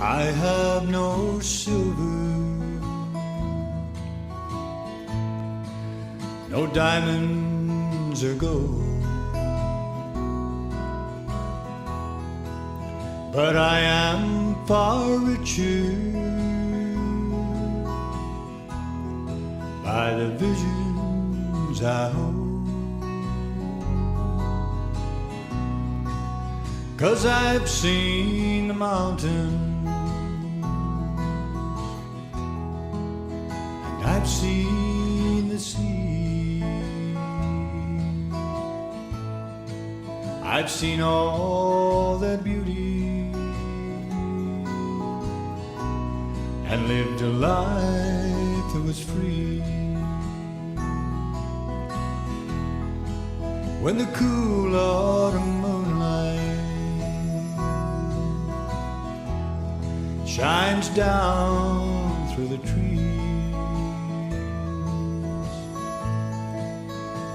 I have no silver, no diamonds or gold, but I am far richer by the visions I hold. 'Cause I've seen the mountains and I've seen the sea. I've seen all that beauty and lived a life that was free. When the cool autumn moonlight shines down through the trees,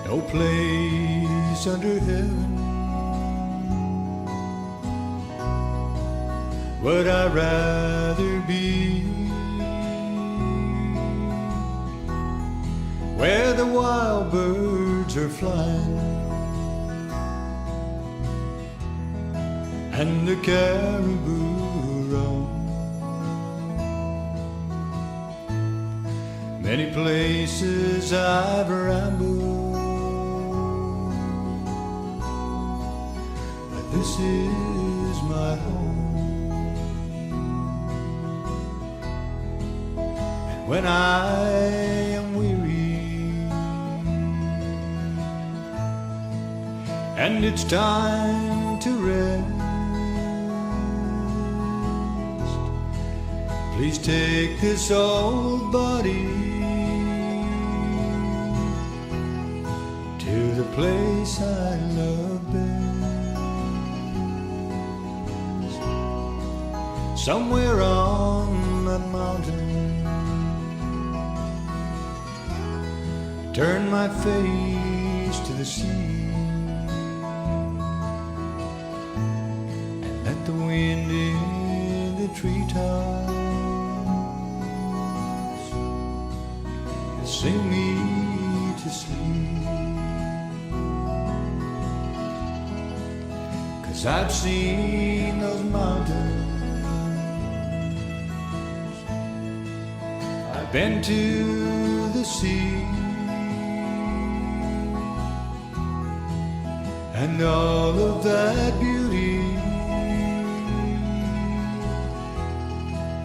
no place under heaven would I rather be, where the wild birds are flying and the caribou roam. Many places I've rambled, but this is my home. And when I am weary and it's time to rest, please take this old body to the place I love best, somewhere on that mountain. Turn my face to the sea and let the wind in the treetops sing me to sleep. 'Cause I've seen those mountains, I've been to the sea, and all of that beauty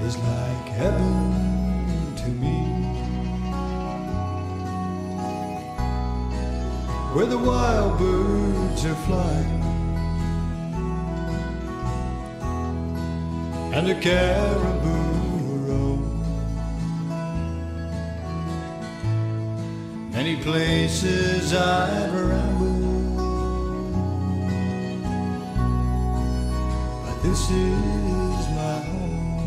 is like heaven to me. Where the wild birds are flying and the caribou roam. Many places I've rambled, but this is my home,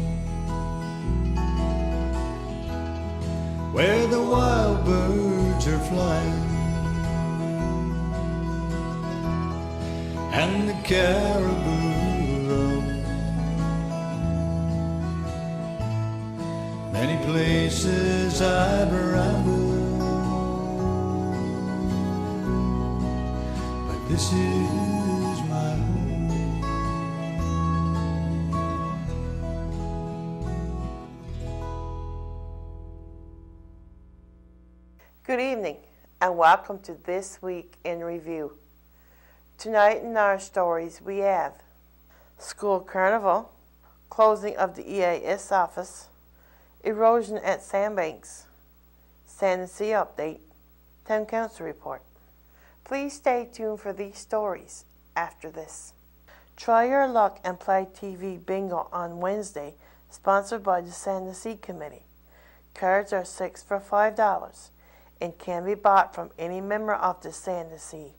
where the wild birds are flying and the caribou roam. Many places I've rambled, but this is my home. Good evening and welcome to This Week in Review. Tonight in our stories we have School Carnival, closing of the EAS office, erosion at Sandbanks, Sandusky update, Town Council report. Please stay tuned for these stories after this. Try your luck and play TV bingo on Wednesday, sponsored by the Sandusky Committee. Cards are 6 for $5 and can be bought from any member of the Sandusky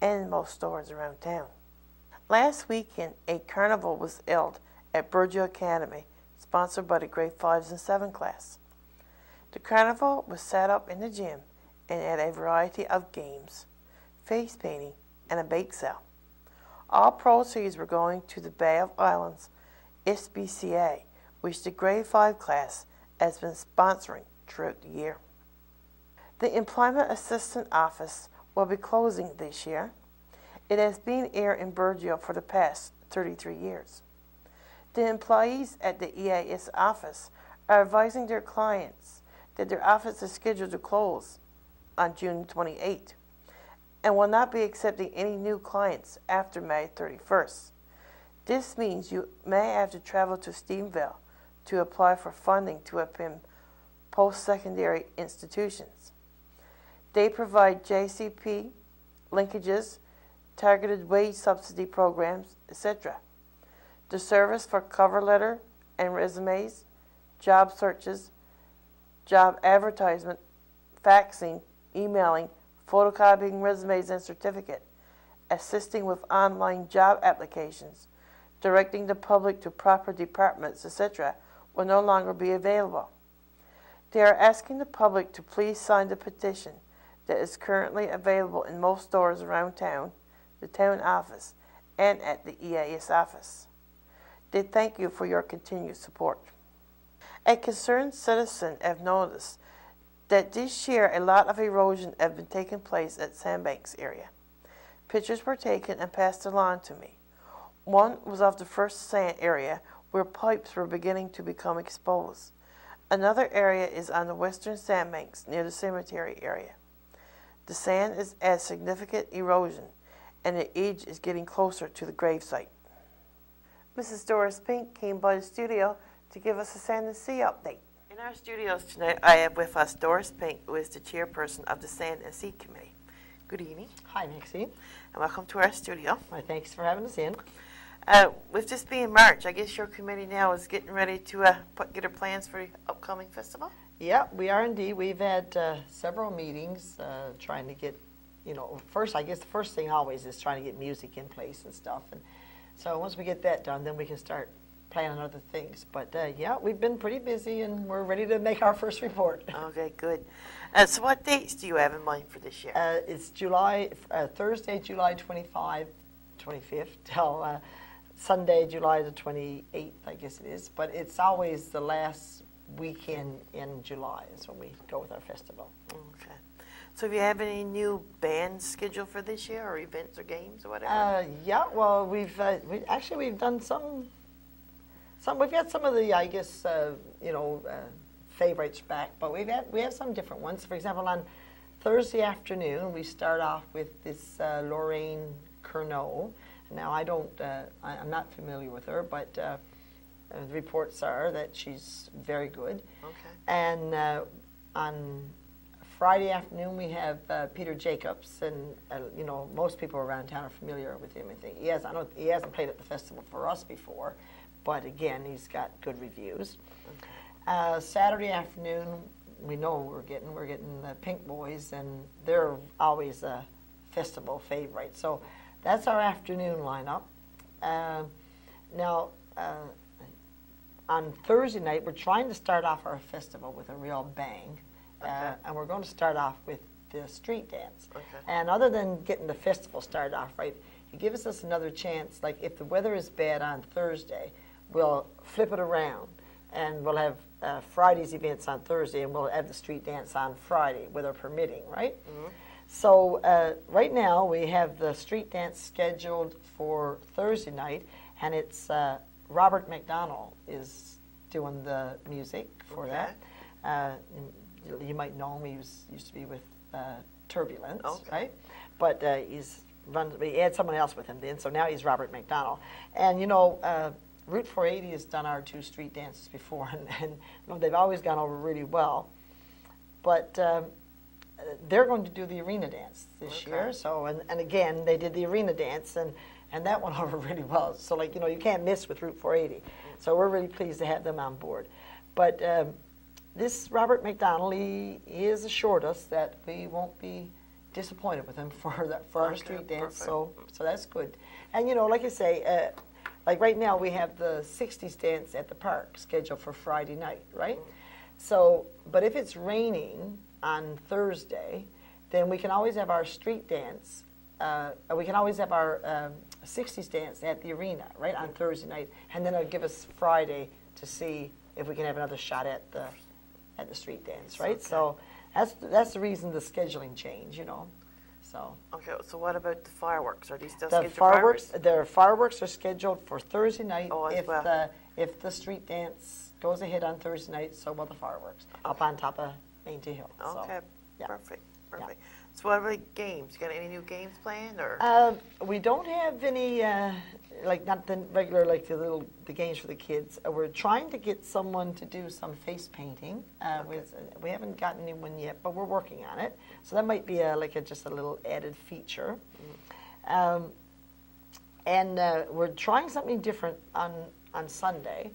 and most stores around town. Last weekend, a carnival was held at Burgeo Academy, sponsored by the grade 5s and 7 class. The carnival was set up in the gym and had a variety of games, face painting, and a bake sale. All proceeds were going to the Bay of Islands SPCA, which the Grade 5 class has been sponsoring throughout the year. The Employment Assistant Office will be closing this year. It has been here in Burgeo for the past 33 years. The employees at the EIS office are advising their clients that their office is scheduled to close on June 28 and will not be accepting any new clients after May 31st. This means you may have to travel to Stephenville to apply for funding to attend post-secondary institutions. They provide JCP, linkages, targeted wage subsidy programs, etc. The service for cover letter and resumes, job searches, job advertisement, faxing, emailing, photocopying resumes and certificate, assisting with online job applications, directing the public to proper departments, etc., will no longer be available. They are asking the public to please sign the petition that is currently available in most stores around town, the town office, and at the EIS office. They thank you for your continued support. A concerned citizen have noticed that this year a lot of erosion have been taking place at Sandbanks area. Pictures were taken and passed along to me. One was of the first sand area where pipes were beginning to become exposed. Another area is on the western sandbanks near the cemetery area. The sand has significant erosion and the edge is getting closer to the gravesite. Mrs. Doris Pink came by the studio to give us a Sand and Sea update. In our studios tonight, I have with us Doris Pink, who is the chairperson of the Sand and Sea Committee. Good evening. Hi, Maxine. And welcome to our studio. Well, thanks for having us in. With this being March, I guess your committee now is getting ready to get her plans for the upcoming festival? Yeah, we are indeed. We've had several meetings trying to get, first, I guess the first thing always is trying to get music in place and stuff. And so once we get that done, then we can start planning other things. But yeah, we've been pretty busy and we're ready to make our first report. Okay, good. So what dates do you have in mind for this year? It's Thursday, July 25th till Sunday, July the 28th, I guess it is. But it's always the last weekend in July is when we go with our festival. Okay. So have you have any new bands scheduled for this year, or events or games or whatever? Yeah, well, we've done some. We've got some of the, I guess, favorites back, but we have some different ones. For example, on Thursday afternoon, we start off with this Lorraine Curnow. Now, I'm not familiar with her, but the reports are that she's very good. Okay. And on Friday afternoon, we have Peter Jacobs, and most people around town are familiar with him. I think he hasn't played at the festival for us before, but again, he's got good reviews. Okay. Saturday afternoon, we know we're getting the Pink Boys, and they're always a festival favorite. So that's our afternoon lineup. Now, on Thursday night, we're trying to start off our festival with a real bang. Okay. And we're going to start off with the street dance. Okay. And other than getting the festival started off right, it gives us another chance. Like if the weather is bad on Thursday, we'll flip it around and we'll have Friday's events on Thursday and we'll have the street dance on Friday, weather permitting, right? Mm-hmm. So right now we have the street dance scheduled for Thursday night, and it's Robert McDonald is doing the music for that. You might know him. He used to be with Turbulence, right? But he had someone else with him then, so now he's Robert McDonald. And Route 480 has done our two street dances before, and they've always gone over really well. But they're going to do the arena dance this year. So and again, they did the arena dance, and that went over really well. So you can't miss with Route 480. So we're really pleased to have them on board. But this Robert McDonald, he has assured us that we won't be disappointed with him for our street dance. So that's good. And like you say, like right now we have the 60s dance at the park scheduled for Friday night, right? So, but if it's raining on Thursday, then we can always have our street dance. We can always have our 60s dance at the arena, right, on Thursday night, and then it'll give us Friday to see if we can have another shot at the street dance, right? Okay. So that's the reason the scheduling change, you know. So. Okay, so what about the fireworks? Are these still the scheduled fireworks? The fireworks are scheduled for Thursday night. Oh, as if well. If the street dance goes ahead on Thursday night, so will the fireworks up on top of Main Hill. Okay, so, yeah. Perfect. Yeah. So what about games? You got any new games planned, or? We don't have any, like not the regular, like the games for the kids. We're trying to get someone to do some face painting. We haven't gotten anyone yet, but we're working on it. So that might be just a little added feature. And we're trying something different on Sunday.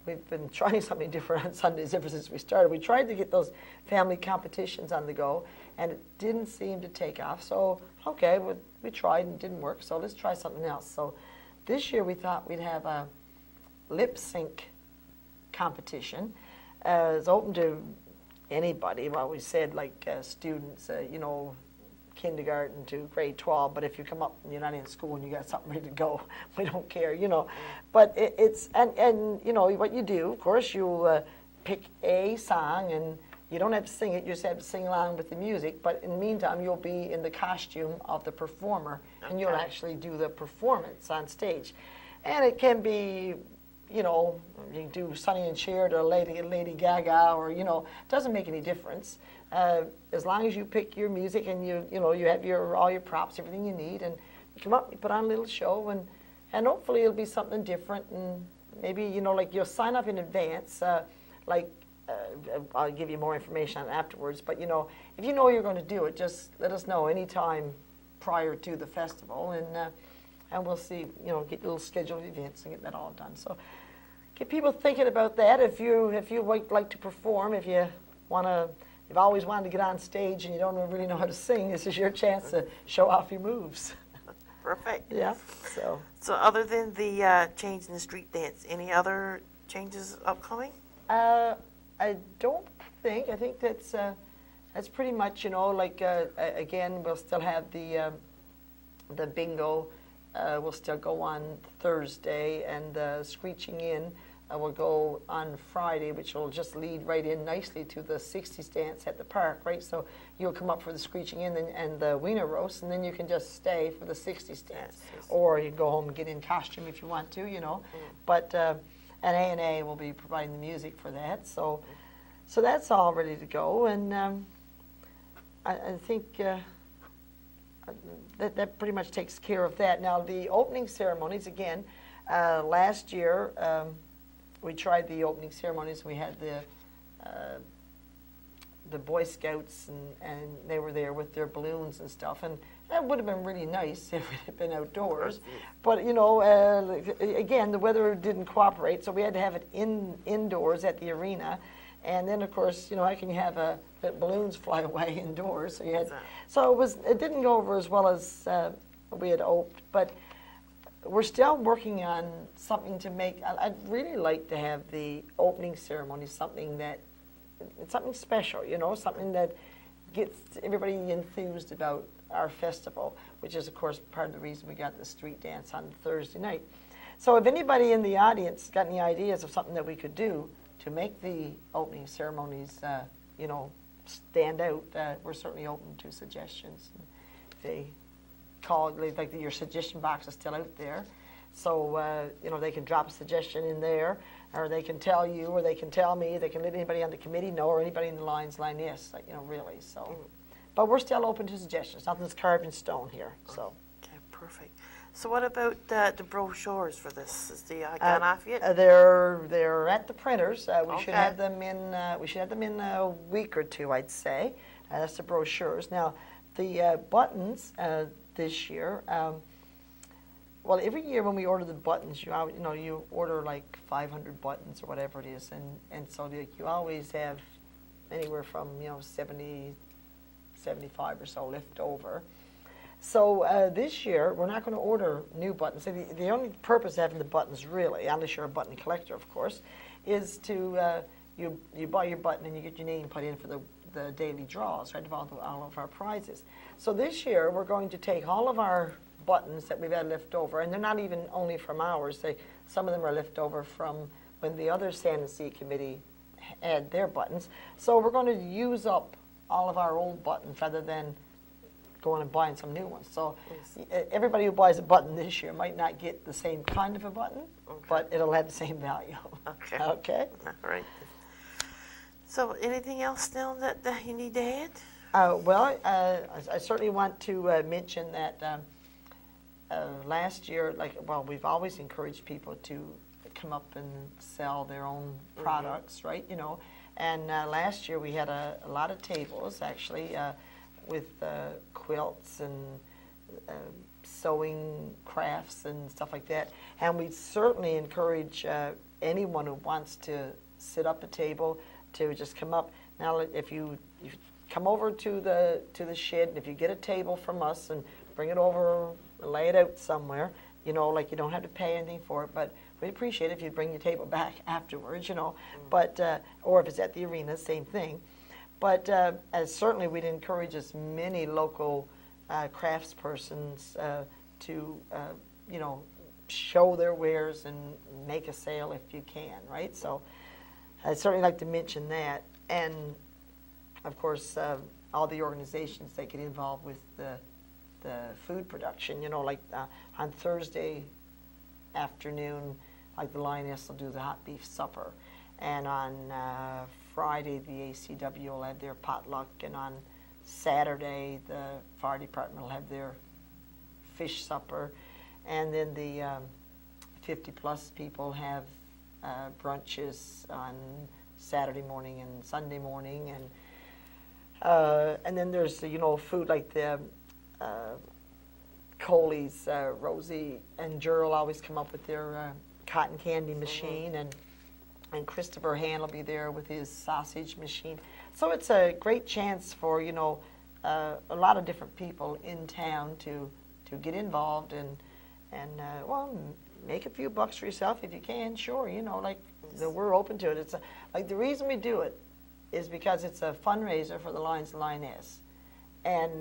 We've been trying something different on Sundays ever since we started. We tried to get those family competitions on the go, and it didn't seem to take off. So, okay, we tried and it didn't work, so let's try something else. So this year we thought we'd have a lip sync competition. It's open to anybody. Well, we said like students, you know, kindergarten to grade 12, but if you come up and you're not in school and you got something ready to go, we don't care, you know. But it's you know, what you do, of course, you pick a song, and you don't have to sing it, you just have to sing along with the music, but in the meantime, you'll be in the costume of the performer, and you'll actually do the performance on stage. And it can be, you know, you can do Sonny and Cher to Lady Gaga, or, you know, it doesn't make any difference. As long as you pick your music and you know, you have all your props, everything you need, and you come up, you put on a little show, and hopefully it'll be something different, and maybe, you know, like you'll sign up in advance, I'll give you more information on it afterwards, but, you know, if you know you're going to do it, just let us know anytime prior to the festival, and we'll see, you know, get little scheduled events and get that all done. So get people thinking about that. If you like to perform, if you want to, you've always wanted to get on stage and you don't really know how to sing, this is your chance to show off your moves. Perfect. Yeah. So other than the change in the street dance, any other changes upcoming? I don't think. I think that's pretty much, you know, like again, we'll still have the bingo. Will still go on Thursday, and the screeching in will go on Friday, which will just lead right in nicely to the 60s dance at the park, right? So you'll come up for the screeching in and the wiener roast, and then you can just stay for the 60s dance. Or you can go home and get in costume if you want to, you know. But and A&A will be providing the music for that. So that's all ready to go, and I think that pretty much takes care of that. Now, the opening ceremonies, again, last year we tried the opening ceremonies. We had the Boy Scouts, and they were there with their balloons and stuff, and that would have been really nice if it had been outdoors. But, you know, again, the weather didn't cooperate, so we had to have it indoors at the arena. And then, of course, you know, how can you have balloons fly away indoors? So it didn't go over as well as we had hoped. But we're still working on something to make. I'd really like to have the opening ceremony something special, you know, something that gets everybody enthused about our festival, which is, of course, part of the reason we got the street dance on Thursday night. So if anybody in the audience got any ideas of something that we could do to make the opening ceremonies, you know, stand out, we're certainly open to suggestions. They call it, like your suggestion box is still out there. So, you know, they can drop a suggestion in there, or they can tell you, or they can tell me, they can let anybody on the committee know, or anybody in the Lions line, yes, you know, really. So, but we're still open to suggestions. Nothing's carved in stone here. So. Okay, perfect. So what about the brochures for this? Is the gone off yet? They're at the printers. We should have them in. We should have them in a week or two, I'd say. That's the brochures. Now, the buttons this year. Well, every year when we order the buttons, you know, you order like 500 buttons or whatever it is, and so you always have anywhere from 70, 75 or so left over. So this year, we're not going to order new buttons. So the only purpose of having the buttons, really, unless you're a button collector, of course, is to you buy your button and you get your name put in for the daily draws, right, of all of our prizes. So this year, we're going to take all of our buttons that we've had left over, and they're not even only from ours. Some of them are left over from when the other Sand and Sea Committee had their buttons. So we're going to use up all of our old buttons rather than going and buying some new ones. So everybody who buys a button this year might not get the same kind of a button, but it'll have the same value. Okay. Okay? All right. So anything else now that you need to add? Well, I certainly want to mention that last year, we've always encouraged people to come up and sell their own products, right? You know, and last year we had a lot of tables actually with quilts and sewing crafts and stuff like that. And we certainly encourage anyone who wants to sit up a table to just come up. Now, if you come over to the shed, and if you get a table from us and bring it over, lay it out somewhere, you know, like you don't have to pay anything for it, but we'd appreciate it if you bring your table back afterwards, you know. But or if it's at the arena, same thing. But as certainly we'd encourage as many local craftspersons to, you know, show their wares and make a sale if you can, right? So I'd certainly like to mention that. And, of course, all the organizations that get involved with the food production, you know, like on Thursday afternoon, like the Lioness will do the hot beef supper. And on Friday, the ACW will have their potluck, and on Saturday, the fire department will have their fish supper, and then the 50-plus people have brunches on Saturday morning and Sunday morning, and then there's you know food like the Coley's, Rosie and Gerald always come up with their cotton candy machine, and Christopher Han will be there with his sausage machine. So it's a great chance for, you know, a lot of different people in town to get involved and well, make a few bucks for yourself if you can, sure, you know, like we're open to it. It's like the reason we do it is because it's a fundraiser for the Lions and Lioness. And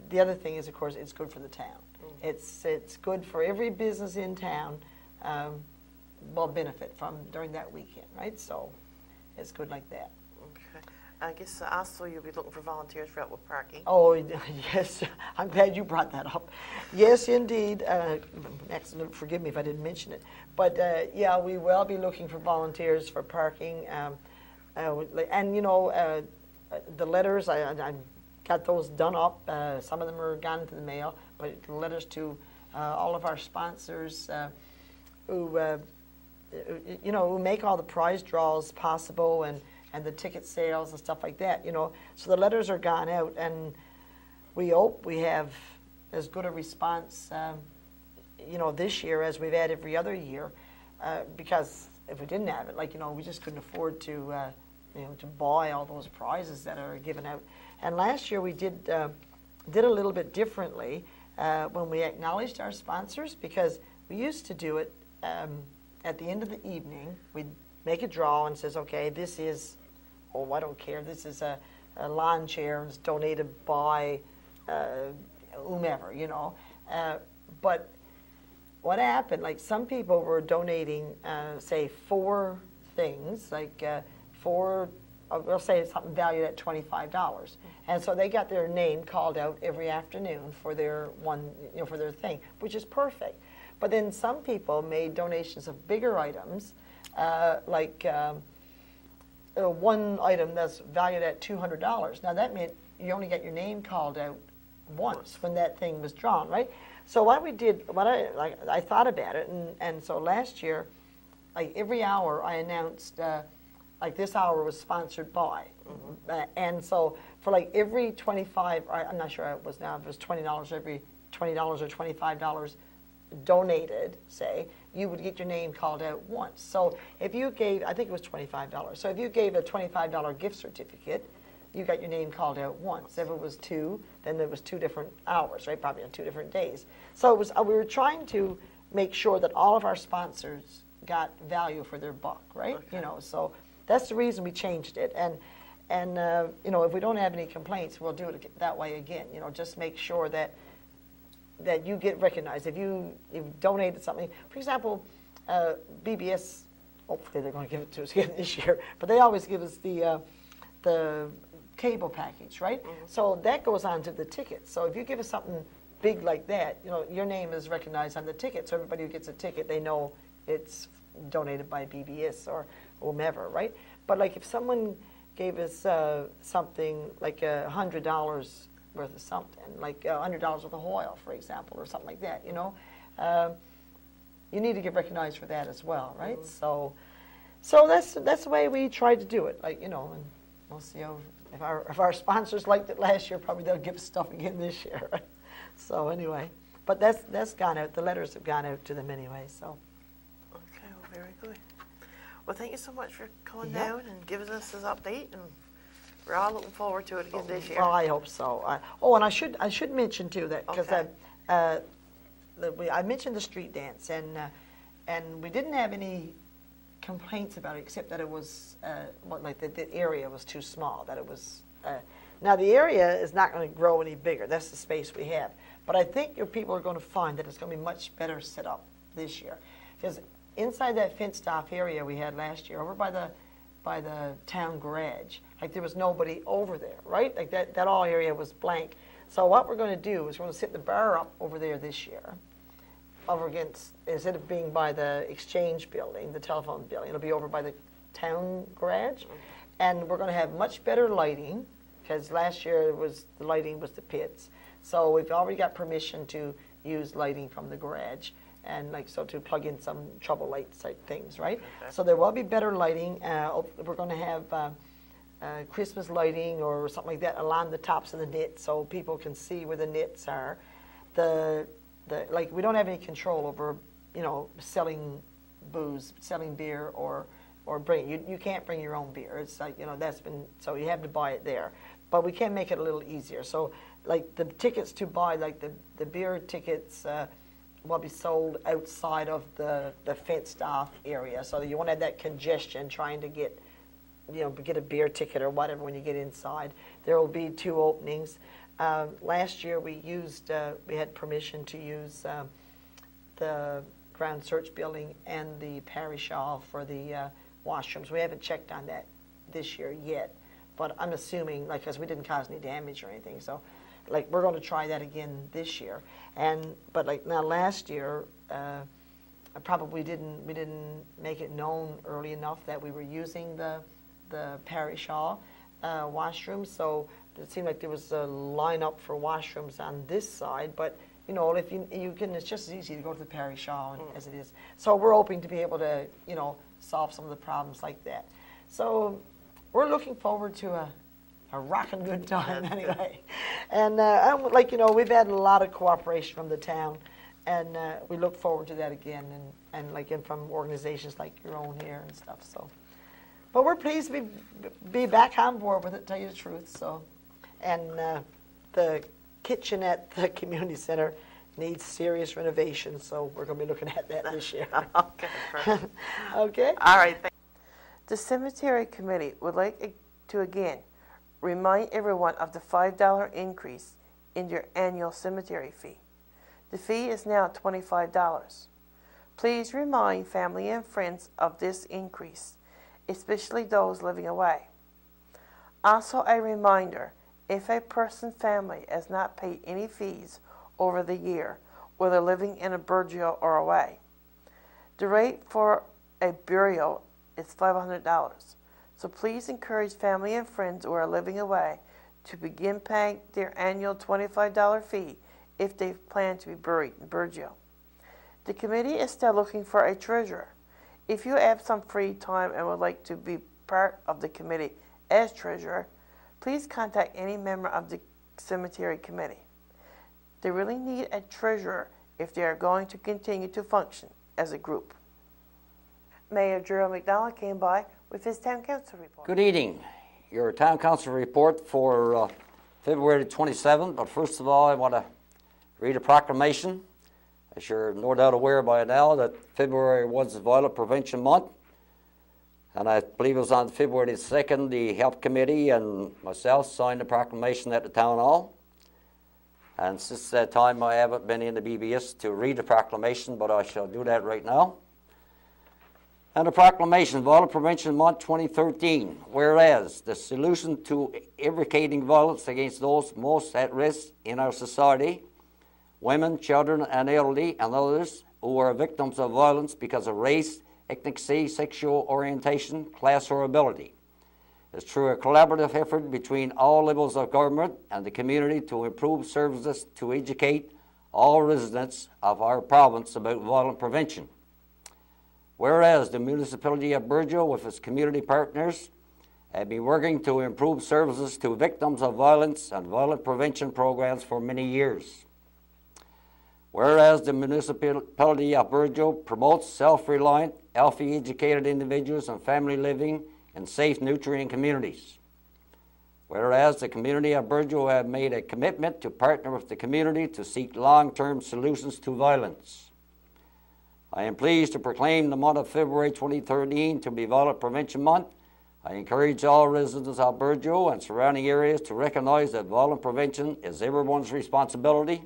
the other thing is, of course, it's good for the town. It's good for every business in town will benefit from during that weekend, right? So it's good like that. Okay. I guess also you'll be looking for volunteers for outdoor parking. Oh, yes. I'm glad you brought that up. Yes, indeed. Excellent. Forgive me if I didn't mention it. But, yeah, we will be looking for volunteers for parking. And, you know, the letters, I got those done up. Some of them are gone into the mail. But the letters to all of our sponsors who you know, who make all the prize draws possible and the ticket sales and stuff like that, you know. So the letters are gone out, and we hope we have as good a response, you know, this year as we've had every other year, because if we didn't have it, like, you know, we just couldn't afford to, you know, to buy all those prizes that are given out. And last year we did a little bit differently when we acknowledged our sponsors, because we used to do it at the end of the evening. We'd make a draw and says, okay, this is, oh, I don't care, this is a lawn chair and it's donated by whomever, you know. But what happened, like some people were donating, say, 4 things, like we'll say something valued at $25. And so they got their name called out every afternoon for their one, you know, for their thing, which is perfect. But then some people made donations of bigger items, like one item that's valued at $200. Now that meant you only got your name called out once when that thing was drawn, right? So what we did, I thought about it, and so last year, like every hour I announced, like this hour was sponsored by, and so for like every 25, I'm not sure how it was now, if it was $20, every $20 or $25 donated, say, you would get your name called out once. So if you gave, I think it was $25, so if you gave a $25 gift certificate, you got your name called out once. If it was 2, then there was 2 different hours, right? Probably on 2 different days. So it was, we were trying to make sure that all of our sponsors got value for their buck, right? Okay. You know, so that's the reason we changed it. And you know, if we don't have any complaints, we'll do it that way again. You know, just make sure that that you get recognized. If you donated something, for example, BBS, hopefully they're going to give it to us again this year, but they always give us the cable package, right? So that goes on to the ticket. So if you give us something big like that, you know, your name is recognized on the ticket. So everybody who gets a ticket, they know it's donated by BBS or whomever, right? But like if someone gave us something like $100 worth of something, like $100 worth of oil, for example, or something like that, you know, you need to get recognized for that as well, right? So that's the way we tried to do it, like, you know, and we'll see how, if our sponsors liked it last year, probably they'll give us stuff again this year. Right? So anyway, but that's gone out. The letters have gone out to them anyway. So. Okay, well, very good. Well, thank you so much for coming down and giving us this update, and we're all looking forward to it again this year. Well, I hope so. And I should mention too that because I mentioned the street dance, and we didn't have any complaints about it, except that it was like the area was too small. That it was now the area is not going to grow any bigger. That's the space we have. But I think your people are going to find that it's going to be much better set up this year, because inside that fenced-off area we had last year, over by the town garage, like there was nobody over there, right? Like that all area was blank. So what we're going to do is we're going to set the bar up over there this year, over against, instead of being by the exchange building, the telephone building, it'll be over by the town garage. And we're going to have much better lighting, because last year the lighting was the pits. So we've already got permission to use lighting from the garage, and like so to plug in some trouble lights type things, right? Okay. So there will be better lighting. We're going to have Christmas lighting or something like that along the tops of the knits, so people can see where the knits are. Like we don't have any control over, you know, selling booze, selling beer, or you can't bring your own beer. It's like, you know, that's been, so you have to buy it there. But we can make it a little easier. So like the tickets to buy, like the beer tickets will be sold outside of the fenced off area. So you won't have that congestion trying to get a beer ticket or whatever when you get inside. There will be 2 openings. Last year we had permission to use the Ground Search Building and the parish hall for the washrooms. We haven't checked on that this year yet, but I'm assuming, like, because we didn't cause any damage or anything, so like we're going to try that again this year. But like now last year, we didn't make it known early enough that we were using the parish hall washrooms, so it seemed like there was a lineup for washrooms on this side, but you know, if you can, it's just as easy to go to the parish hall as it is. So we're hoping to be able to, you know, solve some of the problems like that. So we're looking forward to a rockin' good time anyway. And like, you know, we've had a lot of cooperation from the town, and we look forward to that again, and like from organizations like your own here and stuff. So, but we're pleased to be back on board with it, to tell you the truth. So, and the kitchen at the community center needs serious renovation, so we're going to be looking at that this year. Okay, perfect. Okay. All right. The cemetery committee would like to again remind everyone of the $5 increase in your annual cemetery fee. The fee is now $25. Please remind family and friends of this increase, especially those living away. Also a reminder, if a person's family has not paid any fees over the year, whether living in a burial or away, the rate for a burial is $500. So please encourage family and friends who are living away to begin paying their annual $25 fee if they plan to be buried in burial. The committee is still looking for a treasurer. If you have some free time and would like to be part of the committee as treasurer, please contact any member of the cemetery committee. They really need a treasurer if they are going to continue to function as a group. Mayor Gerald McDonald came by with his town council report. Good evening. Your town council report for February 27th. But first of all, I want to read a proclamation. As you're no doubt aware by now that February was Violent Prevention Month. And I believe it was on February 2nd, the Health Committee and myself signed the proclamation at the Town Hall. And since that time, I haven't been in the BBS to read the proclamation, but I shall do that right now. And the proclamation, Violence Prevention Month 2013. Whereas the solution to eradicating violence against those most at risk in our society, women, children, and elderly, and others who are victims of violence because of race, ethnicity, sexual orientation, class, or ability, is through a collaborative effort between all levels of government and the community to improve services to educate all residents of our province about violence prevention. Whereas the municipality of Burgeo, with its community partners, have been working to improve services to victims of violence and violence prevention programs for many years. Whereas the municipality of Burgeo promotes self-reliant, healthy, educated individuals and family living in safe, nurturing communities. Whereas the community of Burgeo have made a commitment to partner with the community to seek long-term solutions to violence. I am pleased to proclaim the month of February 2013 to be Violence Prevention Month. I encourage all residents of Burgeo and surrounding areas to recognize that violence prevention is everyone's responsibility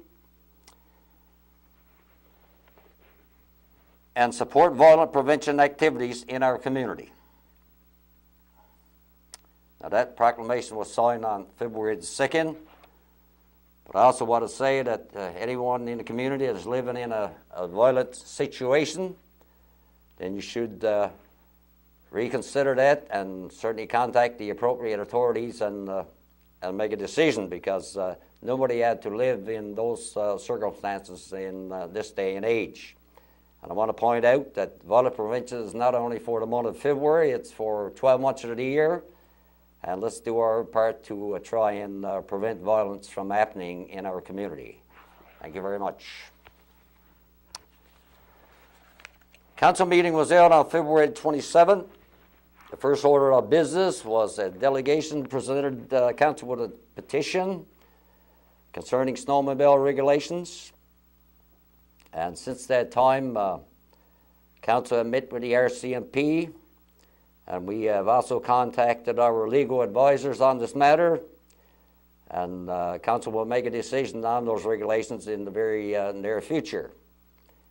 and support violence prevention activities in our community. Now, that proclamation was signed on February the 2nd. But I also want to say that anyone in the community that is living in a violent situation, then you should reconsider that and certainly contact the appropriate authorities and make a decision, because nobody had to live in those circumstances in this day and age. And I want to point out that violence prevention is not only for the month of February, it's for 12 months of the year. And let's do our part to try and prevent violence from happening in our community. Thank you very much. Council meeting was held on February 27th. The first order of business was a delegation presented council with a petition concerning snowmobile regulations. And since that time, council have met with the RCMP. And we have also contacted our legal advisors on this matter, and council will make a decision on those regulations in the very near future.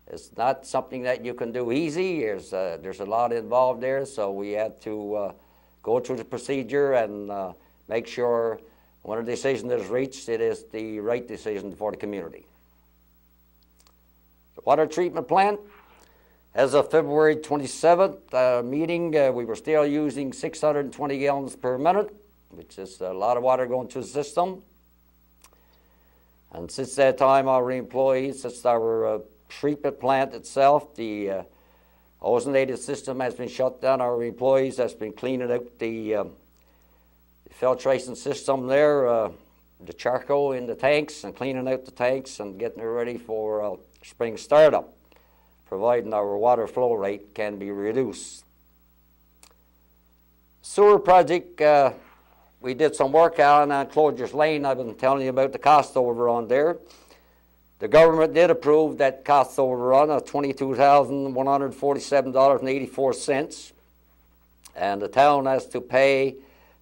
It's not something that you can do easy. There's a lot involved there, so we have to go through the procedure and make sure when a decision is reached, it is the right decision for the community. The water treatment plant. As of February 27th meeting, we were still using 620 gallons per minute, which is a lot of water going through the system. And since that time, our employees, since our treatment plant itself, the ozonated system has been shut down. Our employees has been cleaning out the filtration system there, the charcoal in the tanks, and cleaning out the tanks and getting it ready for spring startup, providing our water flow rate can be reduced. Sewer project, we did some work on Clodger's Lane. I've been telling you about the cost overrun there. The government did approve that cost overrun of $22,147.84, and the town has to pay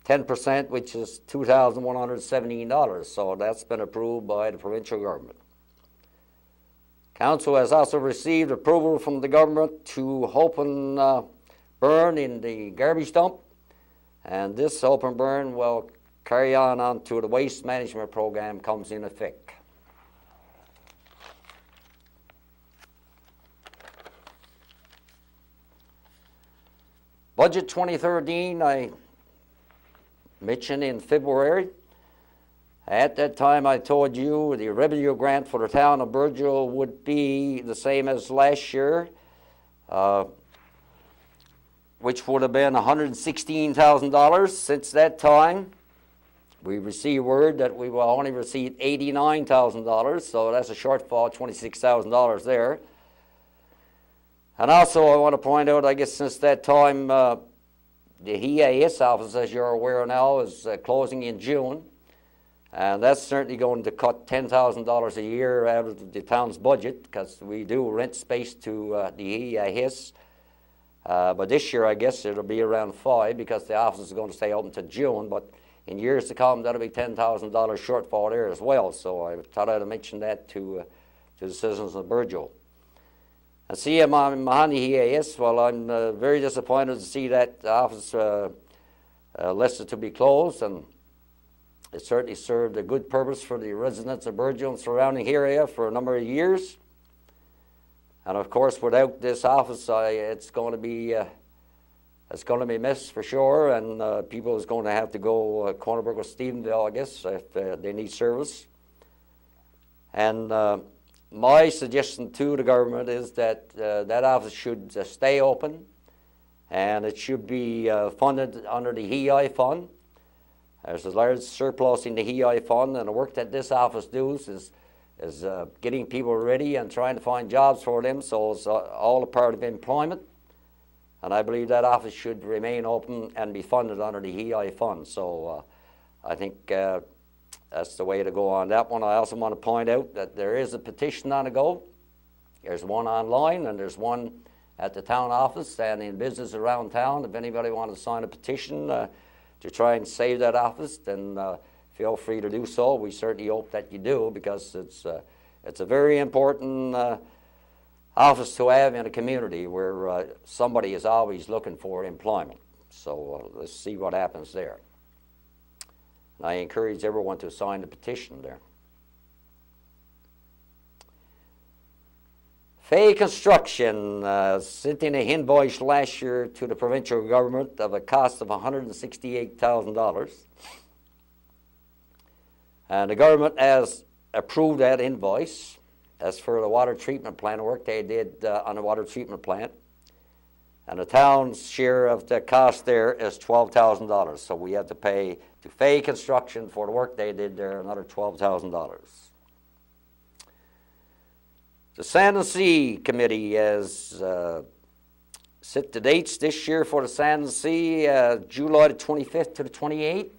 10%, which is $2,117. So that's been approved by the provincial government. Council has also received approval from the government to open burn in the garbage dump, and this open burn will carry on until the waste management program comes in effect. Budget 2013, I mentioned in February. At that time, I told you the revenue grant for the town of Burgeo would be the same as last year, which would have been $116,000. Since that time, we received word that we will only receive $89,000, so that's a shortfall of $26,000 there. And also, I want to point out, I guess since that time, the EAS office, as you're aware now, is closing in June. And that's certainly going to cut $10,000 a year out of the town's budget, because we do rent space to the EIS. But this year, I guess it'll be around $5,000, because the office is going to stay open to June. But in years to come, that'll be $10,000 shortfall there as well. So I thought I'd mention that to the citizens of Burgeo. And CM on Mahoney EAS, well, I'm very disappointed to see that office listed to be closed, and it certainly served a good purpose for the residents of Burgeo and surrounding area for a number of years. And of course, without this office, it's going to be missed for sure, and people is going to have to go Cornerbrook or Stephenville, I guess, if they need service. And my suggestion to the government is that that office should stay open, and it should be funded under the HEI fund. There's a large surplus in the HEI fund, and the work that this office does is getting people ready and trying to find jobs for them, so it's all a part of employment. And I believe that office should remain open and be funded under the HEI fund. So I think that's the way to go on that one. I also want to point out that there is a petition on the go. There's one online, and there's one at the town office and in business around town. If anybody wants to sign a petition to try and save that office, then feel free to do so. We certainly hope that you do, because it's a very important office to have in a community where somebody is always looking for employment. So let's see what happens there. And I encourage everyone to sign the petition there. Fay Construction sent in an invoice last year to the provincial government of a cost of $168,000. And the government has approved that invoice as for the water treatment plant work they did on the water treatment plant. And the town's share of the cost there is $12,000. So we have to pay to Fay Construction for the work they did there another $12,000. The Sand and Sea Committee has set the dates this year for the Sand and Sea, July the 25th to the 28th.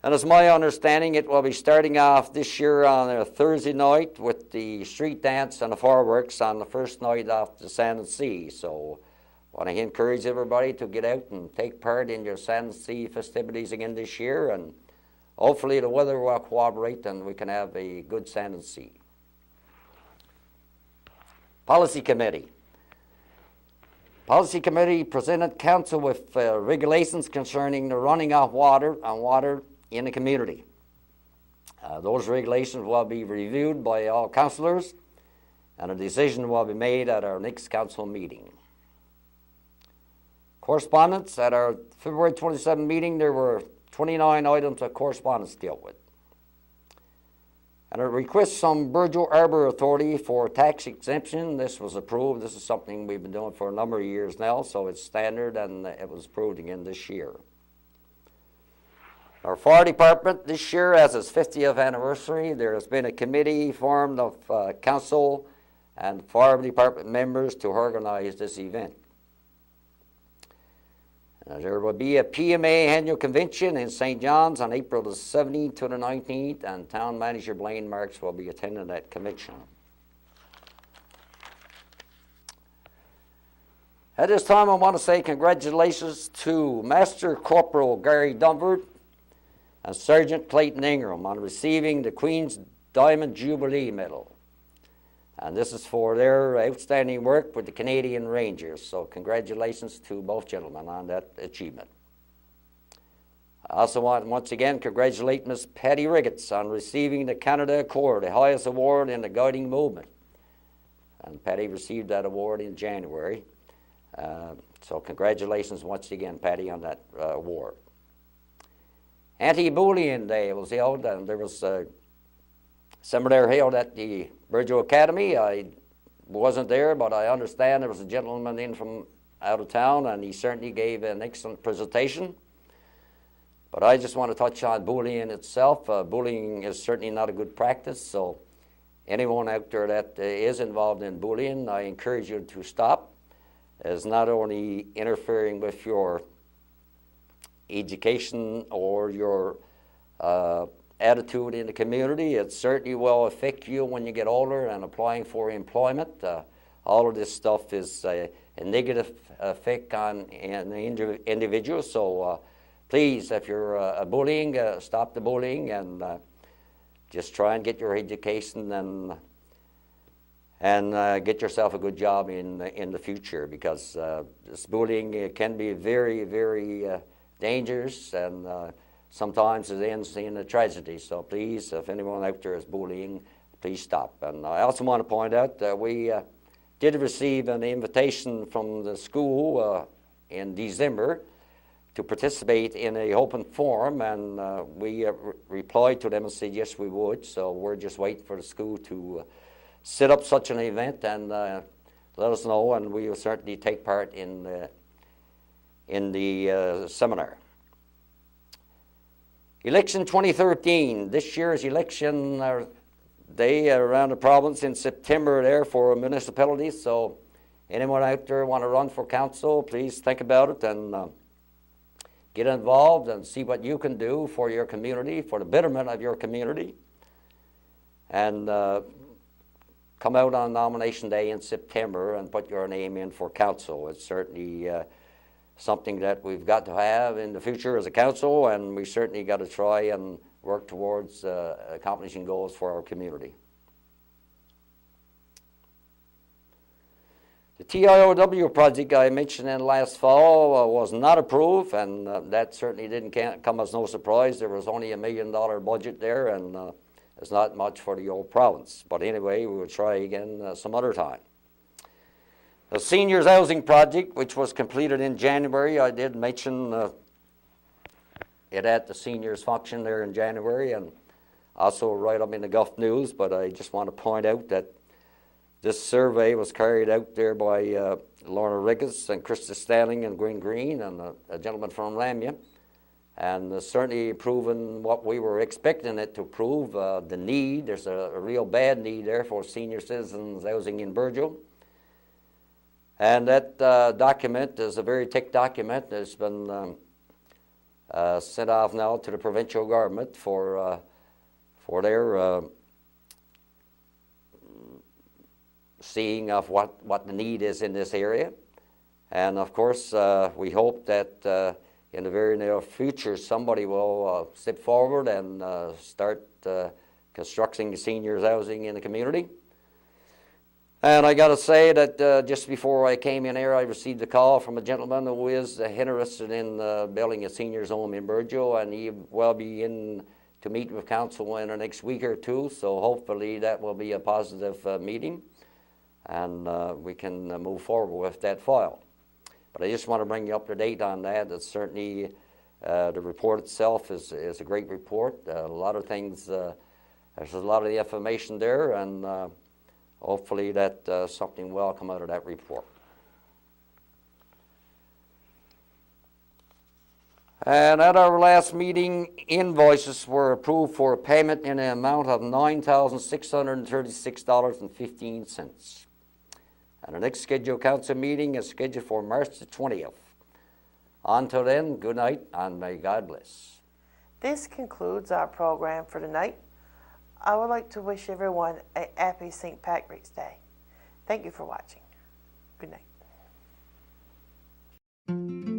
And as my understanding, it will be starting off this year on a Thursday night with the street dance and the fireworks on the first night of the Sand and Sea. So I want to encourage everybody to get out and take part in your Sand and Sea festivities again this year. And hopefully the weather will cooperate and we can have a good Sand and Sea. Policy Committee. Policy Committee presented Council with regulations concerning the running of water in the community. Those regulations will be reviewed by all councillors, and a decision will be made at our next council meeting. Correspondence. At our February 27 meeting, there were 29 items of correspondence dealt with. And a request from Burgeo Harbour Authority for tax exemption. This was approved. This is something we've been doing for a number of years now, so it's standard, and it was approved again this year. Our fire department this year has its 50th anniversary. There has been a committee formed of council and fire department members to organize this event. There will be a PMA annual convention in St. John's on April the 17th to the 19th, and Town Manager Blaine Marks will be attending that convention. At this time, I want to say congratulations to Master Corporal Gary Dunford and Sergeant Clayton Ingram on receiving the Queen's Diamond Jubilee Medal. And this is for their outstanding work with the Canadian Rangers. So congratulations to both gentlemen on that achievement. I also want to once again congratulate Ms. Patty Riggets on receiving the Canada Accord, the highest award in the guiding movement. And Patty received that award in January. So congratulations once again, Patty, on that award. Anti-Bullying Day was held, and there was a seminar held at the Burgeo Academy. I wasn't there, but I understand there was a gentleman in from out of town, and he certainly gave an excellent presentation. But I just want to touch on bullying itself. Bullying is certainly not a good practice, so anyone out there that is involved in bullying, I encourage you to stop. It's not only interfering with your education or your attitude in the community, it certainly will affect you when you get older and applying for employment. All of this stuff is a negative effect on an individual, so please, if you're bullying, stop the bullying and just try and get your education and get yourself a good job in the future, because this bullying can be very, very dangerous, and sometimes it ends in a tragedy. So please, if anyone out there is bullying, please stop. And I also want to point out that we did receive an invitation from the school in December to participate in a open forum, and we replied to them and said yes, we would. So we're just waiting for the school to set up such an event and let us know, and we will certainly take part in the seminar. Election 2013. This year's election day around the province in September there for municipalities. So anyone out there want to run for council, please think about it and get involved and see what you can do for your community, for the betterment of your community. And come out on nomination day in September and put your name in for council. It's certainly something that we've got to have in the future as a council, and we certainly got to try and work towards accomplishing goals for our community. The TIOW project I mentioned in last fall was not approved, and that certainly didn't come as no surprise. There was only $1 million budget there, and it's not much for the old province. But anyway, we will try again some other time. The seniors housing project, which was completed in January, I did mention it at the seniors function there in January, and also right up in the Gulf News. But I just want to point out that this survey was carried out there by Lorna Riggis and Krista Stanling and Gwen Green and a gentleman from Lamia, and certainly proven what we were expecting it to prove, the need. There's a real bad need there for senior citizens housing in Burgeo. And that document is a very thick document. It's been sent off now to the provincial government for their seeing of what the need is in this area. And of course, we hope that in the very near future somebody will step forward and start constructing seniors housing in the community. And I got to say that just before I came in here, I received a call from a gentleman who is interested in building a seniors home in Burgeo, and he will be in to meet with council in the next week or two. So hopefully that will be a positive meeting, and we can move forward with that file. But I just want to bring you up to date on that. It's certainly the report itself is a great report. A lot of things, there's a lot of the information there, and hopefully that something will come out of that report. And at our last meeting, invoices were approved for payment in an amount of $9,636.15. And the next scheduled council meeting is scheduled for March the 20th. Until then, good night, and may God bless. This concludes our program for tonight. I would like to wish everyone a happy St. Patrick's Day. Thank you for watching. Good night.